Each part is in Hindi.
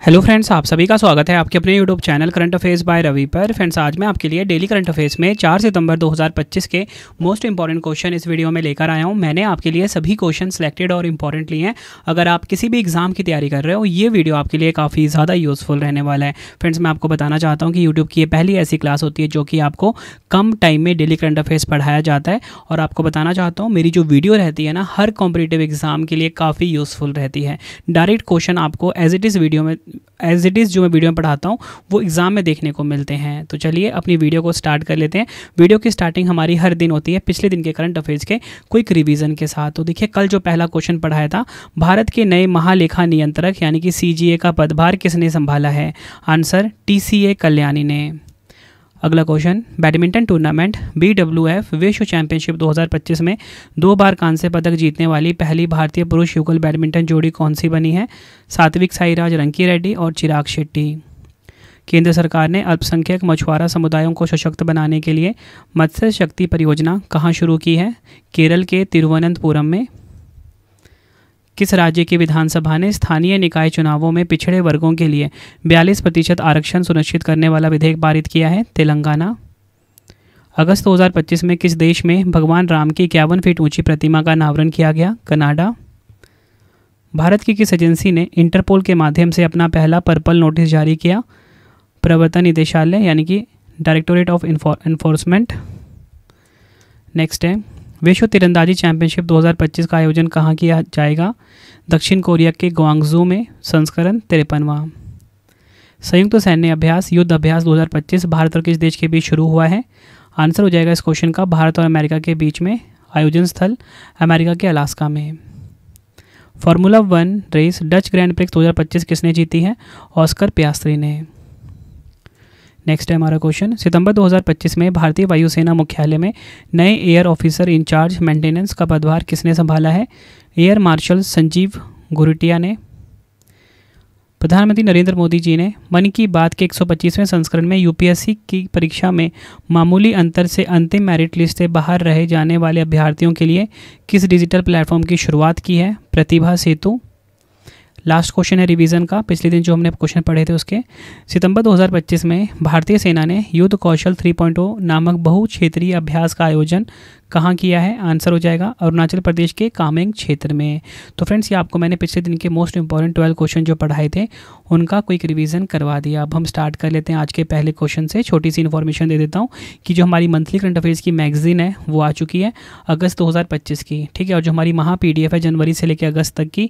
हेलो फ्रेंड्स, आप सभी का स्वागत है आपके अपने YouTube channel current affairs by Ravi पर। फ्रेंड्स, आज मैं आपके लिए डेली करंट अफेयर्स में 4 सितंबर 2025 के मोस्ट इंपॉर्टेंट क्वेश्चन इस वीडियो में लेकर आया हूं। मैंने आपके लिए सभी क्वेश्चन सिलेक्टेड और इंपॉर्टेंट लिए हैं। अगर आप किसी भी एग्जाम की तैयारी कर रहे हो, ये वीडियो आपके लिए काफ़ी ज़्यादा यूज़फुल रहने वाला है। फ्रेंड्स, मैं आपको बताना चाहता हूँ कि यूट्यूब की ये पहली ऐसी क्लास होती है जो कि आपको कम टाइम में डेली करंट अफेयर्स पढ़ाया जाता है। और आपको बताना चाहता हूँ, मेरी जो वीडियो रहती है ना, हर कॉम्पिटिटिव एग्जाम के लिए काफ़ी यूज़फुल रहती है। डायरेक्ट क्वेश्चन आपको एज इट इज़ जो मैं वीडियो में पढ़ाता हूँ वो एग्जाम में देखने को मिलते हैं। तो चलिए अपनी वीडियो को स्टार्ट कर लेते हैं। वीडियो की स्टार्टिंग हमारी हर दिन होती है पिछले दिन के करंट अफेयर्स के क्विक रिवीजन के साथ। तो देखिए, कल जो पहला क्वेश्चन पढ़ाया था, भारत के नए महालेखा नियंत्रक यानी कि सीजीए का पदभार किसने संभाला है? आंसर टीसीए कल्याणी ने। अगला क्वेश्चन, बैडमिंटन टूर्नामेंट BWF विश्व चैंपियनशिप 2025 में 2 बार कांस्य पदक जीतने वाली पहली भारतीय पुरुष युगल बैडमिंटन जोड़ी कौन सी बनी है? सात्विक साईराज रंकी रेड्डी और चिराग शेट्टी। केंद्र सरकार ने अल्पसंख्यक मछुआरा समुदायों को सशक्त बनाने के लिए मत्स्य शक्ति परियोजना कहाँ शुरू की है? केरल के तिरुवनंतपुरम में। किस राज्य की विधानसभा ने स्थानीय निकाय चुनावों में पिछड़े वर्गों के लिए 42% आरक्षण सुनिश्चित करने वाला विधेयक पारित किया है? तेलंगाना। अगस्त 2025 में किस देश में भगवान राम की 51 फीट ऊंची प्रतिमा का अनावरण किया गया? कनाडा। भारत की किस एजेंसी ने इंटरपोल के माध्यम से अपना पहला पर्पल नोटिस जारी किया? प्रवर्तन निदेशालय यानी कि डायरेक्टोरेट ऑफ इन्फोर्समेंट। नेक्स्ट है, विश्व तीरंदाजी चैंपियनशिप 2025 का आयोजन कहाँ किया जाएगा? दक्षिण कोरिया के ग्वांगजू में। संस्करण 53वां। संयुक्त सैन्य अभ्यास युद्ध अभ्यास 2025 भारत और किस देश के बीच शुरू हुआ है? आंसर हो जाएगा इस क्वेश्चन का भारत और अमेरिका के बीच में। आयोजन स्थल अमेरिका के अलास्का में। Formula 1 race Dutch Grand Prix 2025 किसने जीती है? ऑस्कर पियास्त्री ने। नेक्स्ट है हमारा क्वेश्चन, सितंबर 2025 में भारतीय वायुसेना मुख्यालय में नए एयर ऑफिसर इंचार्ज मेंटेनेंस का पदभार किसने संभाला है? एयर मार्शल संजीव घुरटिया ने। प्रधानमंत्री नरेंद्र मोदी जी ने मन की बात के 125वें संस्करण में यूपीएससी की परीक्षा में मामूली अंतर से अंतिम मेरिट लिस्ट से बाहर रहे जाने वाले अभ्यर्थियों के लिए किस डिजिटल प्लेटफॉर्म की शुरुआत की है? प्रतिभा सेतु। लास्ट क्वेश्चन है रिवीजन का, पिछले दिन जो हमने क्वेश्चन पढ़े थे उसके। सितंबर 2025 में भारतीय सेना ने युद्ध कौशल 3.0 नामक बहु क्षेत्रीय अभ्यास का आयोजन कहाँ किया है? आंसर हो जाएगा अरुणाचल प्रदेश के कामेंग क्षेत्र में। तो फ्रेंड्स, ये आपको मैंने पिछले दिन के मोस्ट इंपॉर्टेंट 12 क्वेश्चन जो पढ़ाए थे उनका क्विक रिवीजन करवा दिया। अब हम स्टार्ट कर लेते हैं आज के पहले क्वेश्चन से। छोटी सी इन्फॉर्मेशन दे देता हूँ कि जो हमारी मंथली करंट अफेयर्स की मैगजीन है वो आ चुकी है अगस्त 2025 की, ठीक है। और जो हमारी महा PDF है जनवरी से लेकर अगस्त तक की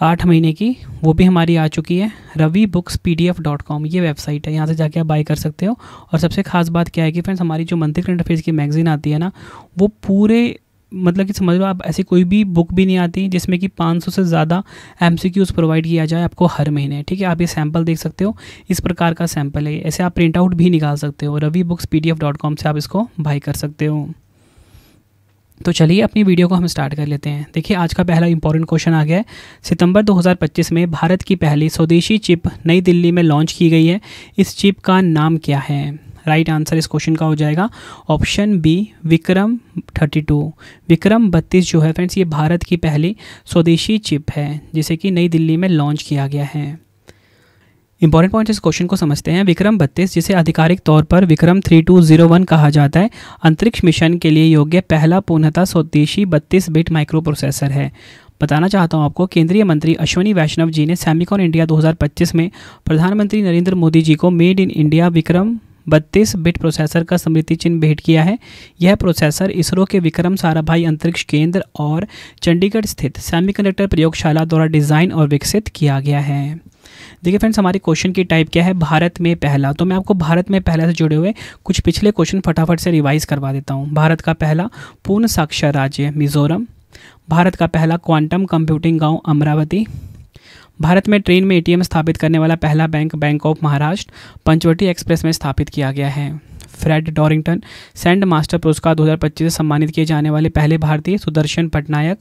8 महीने की, वो भी हमारी आ चुकी है। ravibookspdf.com ये वेबसाइट है, यहाँ से जाके आप बाय कर सकते हो। और सबसे खास बात क्या है कि फ्रेंड्स, हमारी जो मंथली करंट अफेयर्स की मैगजीन आती है ना, वो पूरे मतलब कि समझ लो आप, ऐसी कोई भी बुक भी नहीं आती जिसमें कि 500 से ज़्यादा MCQs प्रोवाइड किया जाए आपको हर महीने, ठीक है। आप ये सैम्पल देख सकते हो, इस प्रकार का सैम्पल है। ऐसे आप प्रिंट आउट भी निकाल सकते हो। ravibookspdf.com से आप इसको बाय कर सकते हो। तो चलिए अपनी वीडियो को हम स्टार्ट कर लेते हैं। देखिए, आज का पहला इंपॉर्टेंट क्वेश्चन आ गया है। सितंबर 2025 में भारत की पहली स्वदेशी चिप नई दिल्ली में लॉन्च की गई है। इस चिप का नाम क्या है? राइट आंसर इस क्वेश्चन का हो जाएगा ऑप्शन बी, विक्रम 32। विक्रम 32 जो है फ्रेंड्स, ये भारत की पहली स्वदेशी चिप है जिसे कि नई दिल्ली में लॉन्च किया गया है। इंपॉर्टेंट पॉइंट इस क्वेश्चन को समझते हैं। विक्रम 32 जिसे आधिकारिक तौर पर विक्रम 3201 कहा जाता है, अंतरिक्ष मिशन के लिए योग्य पहला पूर्णतः स्वदेशी 32 बिट माइक्रो प्रोसेसर है। बताना चाहता हूं आपको, केंद्रीय मंत्री अश्विनी वैष्णव जी ने सेमिकॉन इंडिया 2025 में प्रधानमंत्री नरेंद्र मोदी जी को made in India Vikram 32 bit processor का स्मृति चिन्ह भेंट किया है। यह प्रोसेसर इसरो के विक्रम साराभाई अंतरिक्ष केंद्र और चंडीगढ़ स्थित सेमीकंडक्टर प्रयोगशाला द्वारा डिज़ाइन और विकसित किया गया है। देखिए फ्रेंड्स, हमारे क्वेश्चन की टाइप क्या है? भारत में पहला। तो मैं आपको भारत में पहला से जुड़े हुए कुछ पिछले क्वेश्चन फटाफट से रिवाइज करवा देता हूँ। भारत का पहला पूर्ण साक्षर राज्य मिजोरम। भारत का पहला क्वांटम कंप्यूटिंग गांव अमरावती। भारत में ट्रेन में ATM स्थापित करने वाला पहला bank bank of Maharashtra Panchvati express में स्थापित किया गया है। फ्रेड डॉरिंगटन सैंड मास्टर पुरस्कार 2025 से सम्मानित किए जाने वाले पहले भारतीय सुदर्शन पटनायक।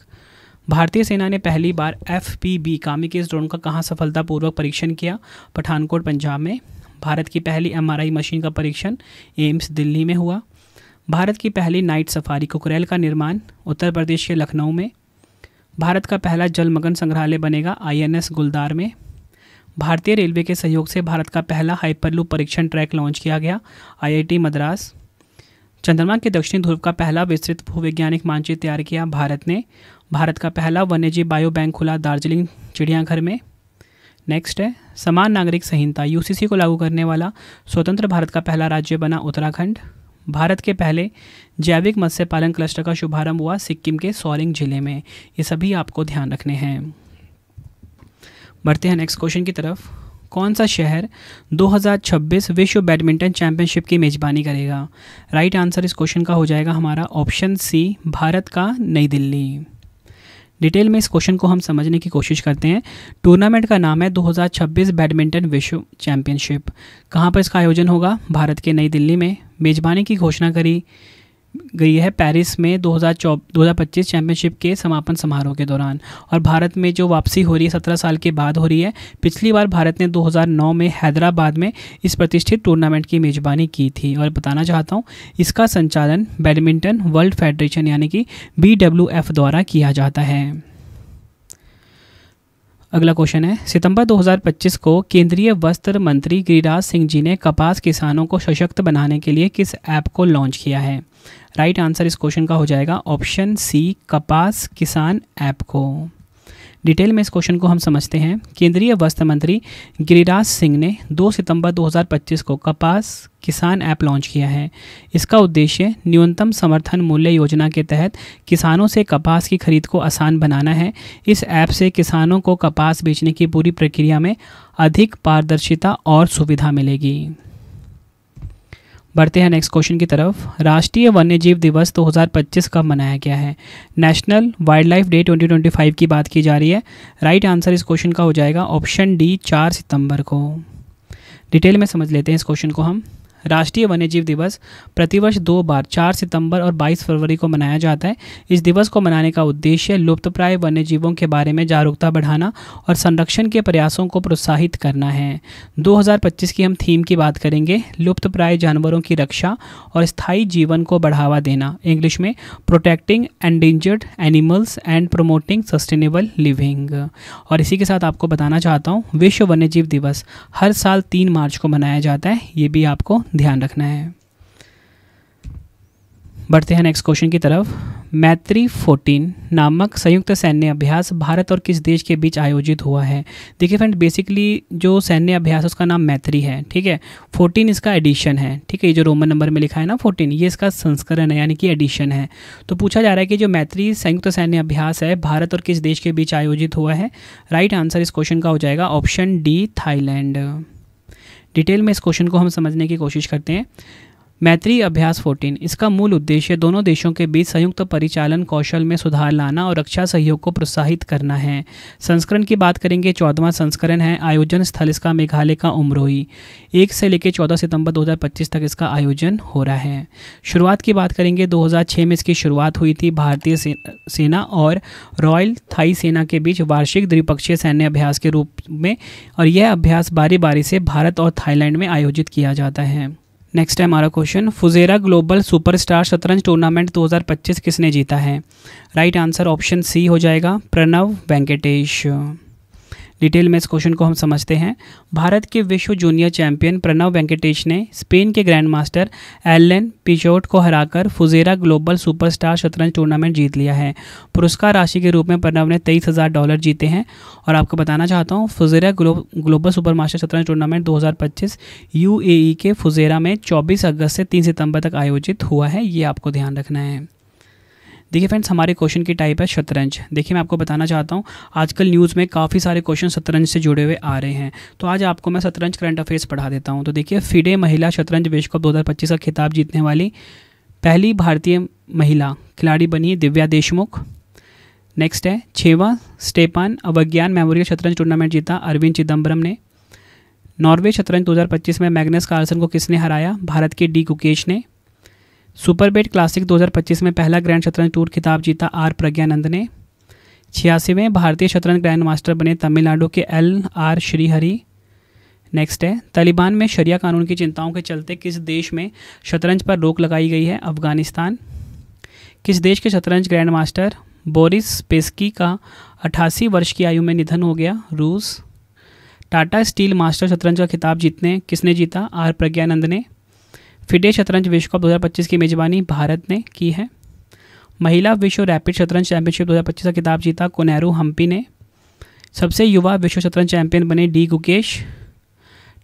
भारतीय सेना ने पहली बार FPV कामिकेज ड्रोन का कहाँ सफलतापूर्वक परीक्षण किया? पठानकोट पंजाब में। भारत की पहली MRI मशीन का परीक्षण एम्स दिल्ली में हुआ। भारत की पहली नाइट सफारी कुकरेल का निर्माण उत्तर प्रदेश के लखनऊ में। भारत का पहला जलमग्न संग्रहालय बनेगा INS गुलदार में। भारतीय रेलवे के सहयोग से भारत का पहला हाइपरलूप परीक्षण ट्रैक लॉन्च किया गया, IIT मद्रास। चंद्रमा के दक्षिणी ध्रुव का पहला विस्तृत भूवैज्ञानिक मानचित्र तैयार किया भारत ने। भारत का पहला वन्यजीव बायो बैंक खुला दार्जिलिंग चिड़ियाघर में। नेक्स्ट है, समान नागरिक संहिता UCC को लागू करने वाला स्वतंत्र भारत का पहला राज्य बना उत्तराखंड। भारत के पहले जैविक मत्स्य पालन क्लस्टर का शुभारंभ हुआ सिक्किम के सोरेंग जिले में। ये सभी आपको ध्यान रखने हैं। बढ़ते हैं नेक्स्ट क्वेश्चन की तरफ। कौन सा शहर 2026 विश्व बैडमिंटन चैंपियनशिप की मेजबानी करेगा? राइट आंसर इस क्वेश्चन का हो जाएगा हमारा ऑप्शन सी, भारत का नई दिल्ली। डिटेल में इस क्वेश्चन को हम समझने की कोशिश करते हैं। टूर्नामेंट का नाम है 2026 बैडमिंटन विश्व चैंपियनशिप। कहाँ पर इसका आयोजन होगा? भारत के नई दिल्ली में। मेजबानी की घोषणा करी गई है पेरिस में 2025 चैंपियनशिप के समापन समारोह के दौरान। और भारत में जो वापसी हो रही है 17 साल के बाद हो रही है। पिछली बार भारत ने 2009 में हैदराबाद में इस प्रतिष्ठित टूर्नामेंट की मेजबानी की थी। और बताना चाहता हूँ, इसका संचालन बैडमिंटन वर्ल्ड फेडरेशन यानी कि BWF द्वारा किया जाता है। अगला क्वेश्चन है, सितंबर 2025 को केंद्रीय वस्त्र मंत्री गिरिराज सिंह जी ने कपास किसानों को सशक्त बनाने के लिए किस ऐप को लॉन्च किया है? राइट आंसर इस क्वेश्चन का हो जाएगा ऑप्शन सी, कपास किसान ऐप को। डिटेल में इस क्वेश्चन को हम समझते हैं। केंद्रीय वस्त्र मंत्री गिरिराज सिंह ने 2 सितंबर 2025 को कपास किसान ऐप लॉन्च किया है। इसका उद्देश्य न्यूनतम समर्थन मूल्य योजना के तहत किसानों से कपास की खरीद को आसान बनाना है। इस ऐप से किसानों को कपास बेचने की पूरी प्रक्रिया में अधिक पारदर्शिता और सुविधा मिलेगी। बढ़ते हैं नेक्स्ट क्वेश्चन की तरफ। राष्ट्रीय वन्यजीव दिवस 2025 कब मनाया गया है? नेशनल वाइल्ड लाइफ डे 2025 की बात की जा रही है। राइट आंसर इस क्वेश्चन का हो जाएगा ऑप्शन डी, 4 सितंबर को। डिटेल में समझ लेते हैं इस क्वेश्चन को हम। राष्ट्रीय वन्यजीव दिवस प्रतिवर्ष 2 बार 4 सितंबर और 22 फरवरी को मनाया जाता है। इस दिवस को मनाने का उद्देश्य लुप्तप्राय वन्यजीवों के बारे में जागरूकता बढ़ाना और संरक्षण के प्रयासों को प्रोत्साहित करना है। 2025 की हम थीम की बात करेंगे, लुप्तप्राय जानवरों की रक्षा और स्थायी जीवन को बढ़ावा देना। इंग्लिश में protecting endangered animals and promoting sustainable living. और इसी के साथ आपको बताना चाहता हूँ, विश्व वन्यजीव दिवस हर साल 3 मार्च को मनाया जाता है। ये भी आपको ध्यान रखना है। बढ़ते हैं नेक्स्ट क्वेश्चन की तरफ। मैत्री 14 नामक संयुक्त सैन्य अभ्यास भारत और किस देश के बीच आयोजित हुआ है? देखिए फ्रेंड, बेसिकली जो सैन्य अभ्यास है उसका नाम मैत्री है, ठीक है। 14 इसका एडिशन है, ठीक है। ये जो रोमन नंबर में लिखा है ना 14, ये इसका संस्करण है यानी कि एडिशन है। तो पूछा जा रहा है कि जो मैत्री संयुक्त सैन्य अभ्यास है भारत और किस देश के बीच आयोजित हुआ है? राइट आंसर इस क्वेश्चन का हो जाएगा ऑप्शन डी, थाईलैंड। डिटेल में इस क्वेश्चन को हम समझने की कोशिश करते हैं। मैत्री अभ्यास 14 इसका मूल उद्देश्य दोनों देशों के बीच संयुक्त परिचालन कौशल में सुधार लाना और रक्षा सहयोग को प्रोत्साहित करना है। संस्करण की बात करेंगे, 14वां संस्करण है। आयोजन स्थल इसका मेघालय का उमरोई। 1 से लेकर 14 सितंबर 2025 तक इसका आयोजन हो रहा है। शुरुआत की बात करेंगे, 2006 में इसकी शुरुआत हुई थी। भारतीय सेना और रॉयल थाई सेना के बीच वार्षिक द्विपक्षीय सैन्य अभ्यास के रूप में, और यह अभ्यास बारी बारी से भारत और थाईलैंड में आयोजित किया जाता है। नेक्स्ट है हमारा क्वेश्चन, फुजेरा ग्लोबल सुपरस्टार शतरंज टूर्नामेंट 2025 किसने जीता है? राइट आंसर ऑप्शन सी हो जाएगा, प्रणव वेंकटेश। डिटेल में इस क्वेश्चन को हम समझते हैं। भारत के विश्व जूनियर चैंपियन प्रणव वेंकटेश ने स्पेन के ग्रैंड मास्टर एलन पिचोट को हराकर फुजेरा ग्लोबल सुपरस्टार शतरंज टूर्नामेंट जीत लिया है। पुरस्कार राशि के रूप में प्रणव ने $23,000 जीते हैं। और आपको बताना चाहता हूँ, फुजेरा ग्लोबल सुपर मास्टर शतरंज टूर्नामेंट 2025 UAE के फुजेरा में 24 अगस्त से 3 सितंबर तक आयोजित हुआ है। ये आपको ध्यान रखना है। देखिए फ्रेंड्स, हमारे क्वेश्चन की टाइप है शतरंज। देखिए मैं आपको बताना चाहता हूँ, आजकल न्यूज़ में काफ़ी सारे क्वेश्चन शतरंज से जुड़े हुए आ रहे हैं। तो आज आपको मैं शतरंज करंट अफेयर्स पढ़ा देता हूँ। तो देखिए, फिडे महिला शतरंज विश्व कप 2025 का खिताब जीतने वाली पहली भारतीय महिला खिलाड़ी बनी दिव्या देशमुख। नेक्स्ट है 6वां स्टेपान अवज्ञान मेमोरियल शतरंज टूर्नामेंट जीता अरविंद चिदम्बरम ने। नॉर्वे शतरंज 2025 में मैग्नस कार्लसन को किसने हराया? भारत के डी गुकेश ने। सुपरबेट क्लासिक 2025 में पहला ग्रैंड शतरंज टूर खिताब जीता आर प्रज्ञानंद ने। 86वें भारतीय शतरंज ग्रैंड मास्टर बने तमिलनाडु के LR श्रीहरि। नेक्स्ट है, तालिबान में शरिया कानून की चिंताओं के चलते किस देश में शतरंज पर रोक लगाई गई है? अफगानिस्तान। किस देश के शतरंज ग्रैंड मास्टर बोरिस स्पेस्की का 88 वर्ष की आयु में निधन हो गया? रूस। टाटा स्टील मास्टर शतरंज का खिताब किसने जीता? आर प्रज्ञानंद ने। फिडे शतरंज विश्व कप 2025 की मेजबानी भारत ने की है। महिला विश्व रैपिड शतरंज चैंपियनशिप 2025 का खिताब जीता कोनेरू हम्पी ने। सबसे युवा विश्व शतरंज चैंपियन बने डी गुकेश।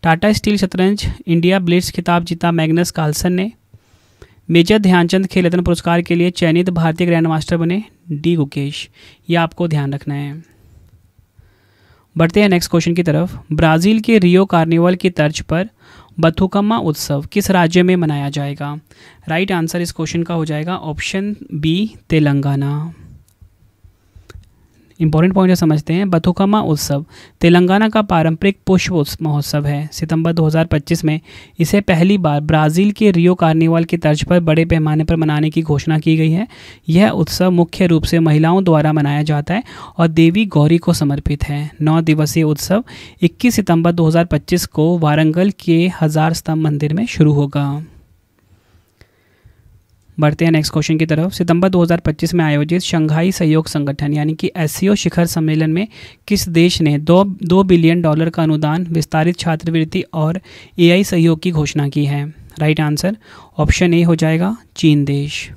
टाटा स्टील शतरंज इंडिया ब्लिट्ज खिताब जीता मैग्नस कार्लसन ने। मेजर ध्यानचंद खेल रत्न पुरस्कार के लिए चयनित भारतीय ग्रैंड मास्टर बने डी गुकेश। यह आपको ध्यान रखना है। बढ़ते हैं नेक्स्ट क्वेश्चन की तरफ। ब्राज़ील के रियो कार्निवल की तर्ज पर बथुकम्मा उत्सव किस राज्य में मनाया जाएगा? राइट आंसर इस क्वेश्चन का हो जाएगा option B, Telangana. Important point समझते हैं। बथुकम्मा उत्सव तेलंगाना का पारंपरिक पुष्प महोत्सव है। सितंबर 2025 में इसे पहली बार ब्राज़ील के रियो कार्निवल की तर्ज पर बड़े पैमाने पर मनाने की घोषणा की गई है। यह उत्सव मुख्य रूप से महिलाओं द्वारा मनाया जाता है और देवी गौरी को समर्पित है। 9 दिवसीय उत्सव 21 सितंबर 2025 को वारंगल के हजार स्तंभ मंदिर में शुरू होगा। बढ़ते हैं नेक्स्ट क्वेश्चन की तरफ। सितंबर 2025 में आयोजित शंघाई सहयोग संगठन यानी कि एससीओ शिखर सम्मेलन में किस देश ने $2 बिलियन का अनुदान, विस्तारित छात्रवृत्ति और एआई सहयोग की घोषणा की है? राइट आंसर ऑप्शन ए हो जाएगा, चीन देश।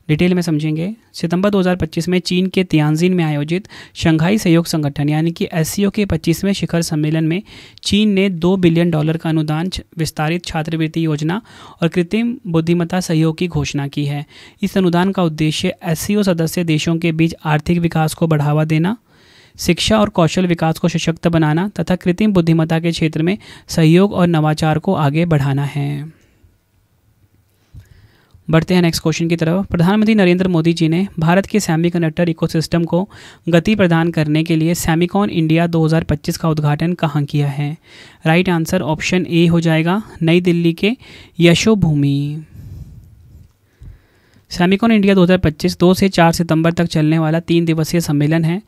डिटेल में समझेंगे। सितंबर 2025 में चीन के तियानजिन में आयोजित शंघाई सहयोग संगठन यानी कि एससीओ के 25वें शिखर सम्मेलन में चीन ने $2 बिलियन का अनुदान, विस्तारित छात्रवृत्ति योजना और कृत्रिम बुद्धिमत्ता सहयोग की घोषणा की है। इस अनुदान का उद्देश्य एससीओ सदस्य देशों के बीच आर्थिक विकास को बढ़ावा देना, शिक्षा और कौशल विकास को सशक्त बनाना तथा कृत्रिम बुद्धिमत्ता के क्षेत्र में सहयोग और नवाचार को आगे बढ़ाना है। बढ़ते हैं नेक्स्ट क्वेश्चन की तरफ। प्रधानमंत्री नरेंद्र मोदी जी ने भारत के सेमीकंडक्टर इकोसिस्टम को गति प्रदान करने के लिए सेमिकॉन इंडिया 2025 का उद्घाटन कहाँ किया है? राइट आंसर ऑप्शन ए हो जाएगा, नई दिल्ली के यशोभूमि। सेमिकॉन इंडिया 2025 2 से 4 सितंबर तक चलने वाला 3 दिवसीय सम्मेलन है।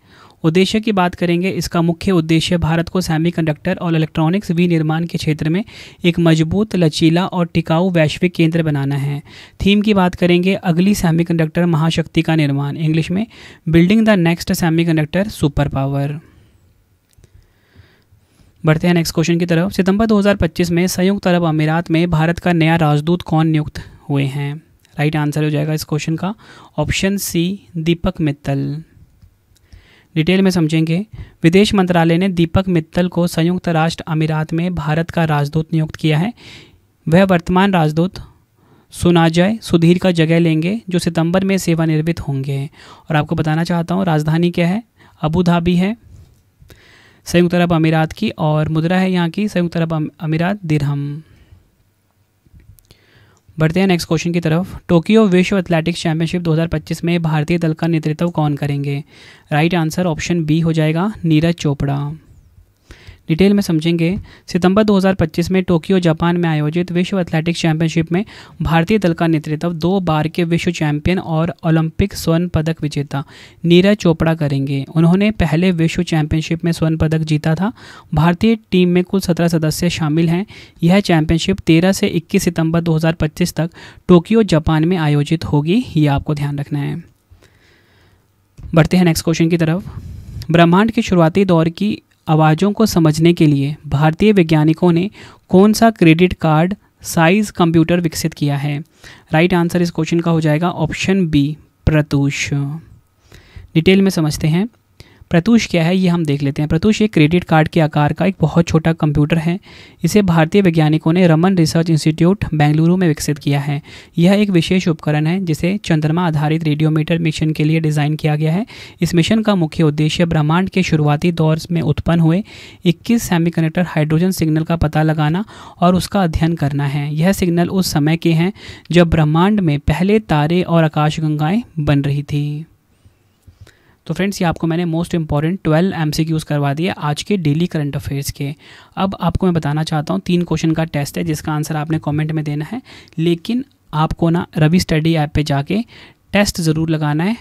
उद्देश्य की बात करेंगे, इसका मुख्य उद्देश्य भारत को सेमीकंडक्टर और इलेक्ट्रॉनिक्स विनिर्माण के क्षेत्र में एक मजबूत, लचीला और टिकाऊ वैश्विक केंद्र बनाना है। थीम की बात करेंगे, अगली सेमीकंडक्टर महाशक्ति का निर्माण, इंग्लिश में building the next semiconductor super power. बढ़ते हैं नेक्स्ट क्वेश्चन की तरफ। सितंबर 2025 में संयुक्त अरब अमीरात में भारत का नया राजदूत कौन नियुक्त हुए हैं? राइट आंसर हो जाएगा इस क्वेश्चन का ऑप्शन सी, दीपक मित्तल। डिटेल में समझेंगे। विदेश मंत्रालय ने दीपक मित्तल को संयुक्त राष्ट्र अमीरात में भारत का राजदूत नियुक्त किया है। वह वर्तमान राजदूत सुनाजय सुधीर का जगह लेंगे, जो सितंबर में सेवानिवृत्त होंगे। और आपको बताना चाहता हूँ राजधानी क्या है? अबू धाबी है संयुक्त अरब अमीरात की, और मुद्रा है यहाँ की संयुक्त अरब अमीरात दिरहम। बढ़ते हैं नेक्स्ट क्वेश्चन की तरफ। टोक्यो विश्व एथलेटिक्स चैंपियनशिप 2025 में भारतीय दल का नेतृत्व कौन करेंगे? राइट आंसर ऑप्शन बी हो जाएगा, नीरज चोपड़ा। डिटेल में समझेंगे। सितंबर 2025 में टोक्यो जापान में आयोजित विश्व एथलेटिक्स चैंपियनशिप में भारतीय दल का नेतृत्व 2 बार के विश्व चैंपियन और ओलंपिक स्वर्ण पदक विजेता नीरज चोपड़ा करेंगे। उन्होंने पहले विश्व चैंपियनशिप में स्वर्ण पदक जीता था। भारतीय टीम में कुल 17 सदस्य शामिल हैं। यह चैंपियनशिप 13 से 21 सितंबर 2025 तक टोक्यो जापान में आयोजित होगी। ये आपको ध्यान रखना है। बढ़ते हैं नेक्स्ट क्वेश्चन की तरफ। ब्रह्मांड के शुरुआती दौर की आवाज़ों को समझने के लिए भारतीय वैज्ञानिकों ने कौन सा क्रेडिट कार्ड साइज कंप्यूटर विकसित किया है? राइट आंसर इस क्वेश्चन का हो जाएगा ऑप्शन बी, प्रत्यूष। डिटेल में समझते हैं प्रत्यूष क्या है, ये हम देख लेते हैं। प्रत्यूष एक क्रेडिट कार्ड के आकार का एक बहुत छोटा कंप्यूटर है। इसे भारतीय वैज्ञानिकों ने रमन रिसर्च इंस्टीट्यूट बेंगलुरु में विकसित किया है। यह एक विशेष उपकरण है जिसे चंद्रमा आधारित रेडियोमीटर मिशन के लिए डिज़ाइन किया गया है। इस मिशन का मुख्य उद्देश्य ब्रह्मांड के शुरुआती दौर में उत्पन्न हुए 21 सेमीकंडक्टर हाइड्रोजन सिग्नल का पता लगाना और उसका अध्ययन करना है। यह सिग्नल उस समय के हैं जब ब्रह्मांड में पहले तारे और आकाशगंगाएं बन रही थी। तो फ्रेंड्स, ये आपको मैंने मोस्ट इंपॉर्टेंट 12 MCQs करवा दिए आज के डेली करंट अफेयर्स के। अब आपको मैं बताना चाहता हूँ 3 क्वेश्चन का टेस्ट है जिसका आंसर आपने कमेंट में देना है, लेकिन आपको ना रवि स्टडी ऐप पे जाके टेस्ट ज़रूर लगाना है,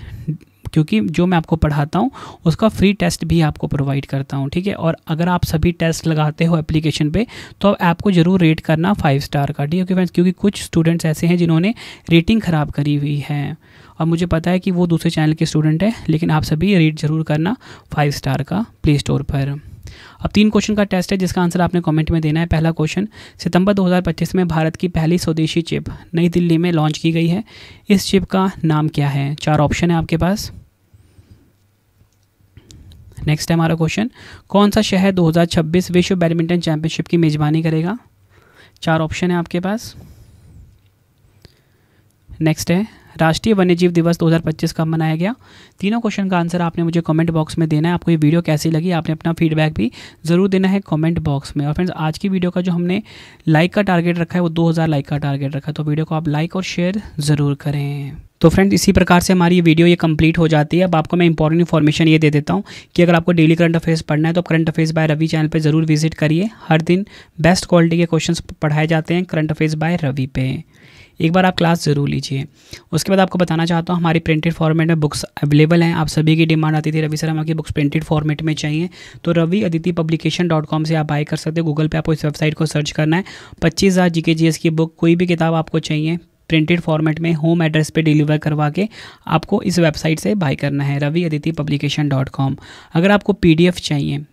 क्योंकि जो मैं आपको पढ़ाता हूँ उसका फ्री टेस्ट भी आपको प्रोवाइड करता हूँ, ठीक है। और अगर आप सभी टेस्ट लगाते हो एप्लीकेशन पे तो ऐप को ज़रूर रेट करना 5 स्टार का, ठीक है फ्रेंड्स, क्योंकि कुछ स्टूडेंट्स ऐसे हैं जिन्होंने रेटिंग ख़राब करी हुई है और मुझे पता है कि वो दूसरे चैनल के स्टूडेंट है, लेकिन आप सभी रेट ज़रूर करना 5 स्टार का प्ले स्टोर पर। अब 3 क्वेश्चन का टेस्ट है जिसका आंसर आपने कमेंट में देना है। पहला क्वेश्चन, सितंबर 2025 में भारत की पहली स्वदेशी चिप नई दिल्ली में लॉन्च की गई है। इस चिप का नाम क्या है? 4 ऑप्शन है आपके पास। नेक्स्ट है हमारा क्वेश्चन, कौन सा शहर 2026 विश्व बैडमिंटन चैंपियनशिप की मेजबानी करेगा? 4 ऑप्शन है आपके पास। नेक्स्ट है, राष्ट्रीय वन्यजीव दिवस 2025 कब मनाया गया? तीनों क्वेश्चन का आंसर आपने मुझे कमेंट बॉक्स में देना है। आपको ये वीडियो कैसी लगी आपने अपना फीडबैक भी ज़रूर देना है कमेंट बॉक्स में। और फ्रेंड्स, आज की वीडियो का जो हमने लाइक का टारगेट रखा है वो 2000 लाइक का टारगेट रखा है, तो वीडियो को आप लाइक और शेयर ज़रूर करें। तो फ्रेंड्स, इसी प्रकार से हमारी ये वीडियो ये कंप्लीट हो जाती है। अब आपको मैं इंपॉर्टेंट इन्फॉर्मेशन ये दे देता हूँ कि अगर आपको डेली करंट अफेयर्स पढ़ना है तो current affairs by Ravi channel पे ज़रूर विजिट करिए। हर दिन बेस्ट क्वालिटी के क्वेश्चंस पढ़ाए जाते हैं करंट अफेयर्स बाय रवि पे। एक बार आप क्लास ज़रूर लीजिए। उसके बाद आपको बताना चाहता हूँ हमारी प्रिंटेड फॉर्मेट में बुक्स अवेलेबल हैं। आप सभी की डिमांड आती थी रवि सर हमारी बुक्स प्रिंटेड फॉर्मेट में चाहिए, तो रवि अदिति publication.com से आप बाय कर सकते हो। गूगल पे आपको इस वेबसाइट को सर्च करना है। 25,000 GK GS की बुक, कोई भी किताब आपको चाहिए प्रिंटेड फॉर्मेट में होम एड्रेस पे डिलीवर करवा के आपको इस वेबसाइट से बाय करना है, रवि अदिति publication.com। अगर आपको PDF चाहिए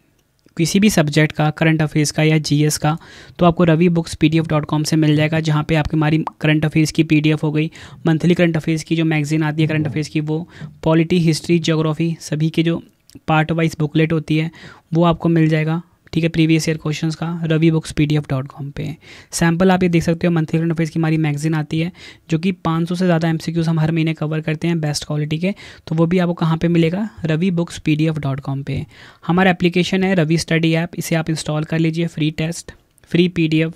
किसी भी सब्जेक्ट का, करंट अफेयर्स का या GS का, तो आपको रवि बुक्स PDF.com से मिल जाएगा, जहाँ पे आपकी हमारी करंट अफेयर्स की PDF हो गई, मंथली करंट अफेयर्स की जो मैगजीन आती है करंट अफेयर्स की वो, पॉलिटी, हिस्ट्री, ज्योग्राफी सभी के जो पार्ट वाइज बुकलेट होती है वो आपको मिल जाएगा। ठीक है, प्रीवियस ईयर क्वेश्चंस का रवि बुक्स PDF.com पे। सैम्पल आप ये देख सकते हो, मंथली करंट अफेयर्स की हमारी मैगजीन आती है जो कि 500 से ज़्यादा MCQs हम हर महीने कवर करते हैं बेस्ट क्वालिटी के, तो वो भी आपको कहाँ पे मिलेगा? रवि बुक्स PDF.com पे। हमारा एप्लीकेशन है रवि स्टडी ऐप, इसे आप इंस्टॉल कर लीजिए। फ्री टेस्ट, फ्री PDF,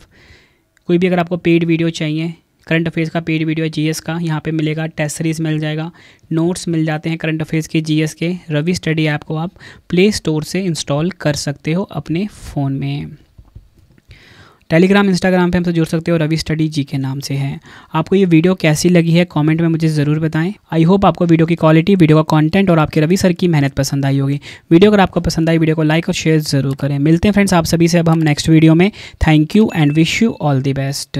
कोई भी अगर आपको पेड वीडियो चाहिए, करंट अफेयर्स का पेड वीडियो है GS का, यहाँ पे मिलेगा। टेस्ट सीरीज़ मिल जाएगा, नोट्स मिल जाते हैं करंट अफेयर्स के GS के। रवि स्टडी ऐप को आप प्ले स्टोर से इंस्टॉल कर सकते हो अपने फ़ोन में। टेलीग्राम, इंस्टाग्राम पे हमसे जुड़ सकते हो, रवि स्टडी जी के नाम से है। आपको ये वीडियो कैसी लगी है कमेंट में मुझे ज़रूर बताएं। आई होप आपको वीडियो की क्वालिटी, वीडियो का कंटेंट और आपके रवि सर की मेहनत पसंद आई होगी। वीडियो अगर आपको पसंद आई, वीडियो को लाइक और शेयर ज़रूर करें। मिलते हैं फ्रेंड्स आप सभी से अब हम नेक्स्ट वीडियो में। Thank you and wish you all the best.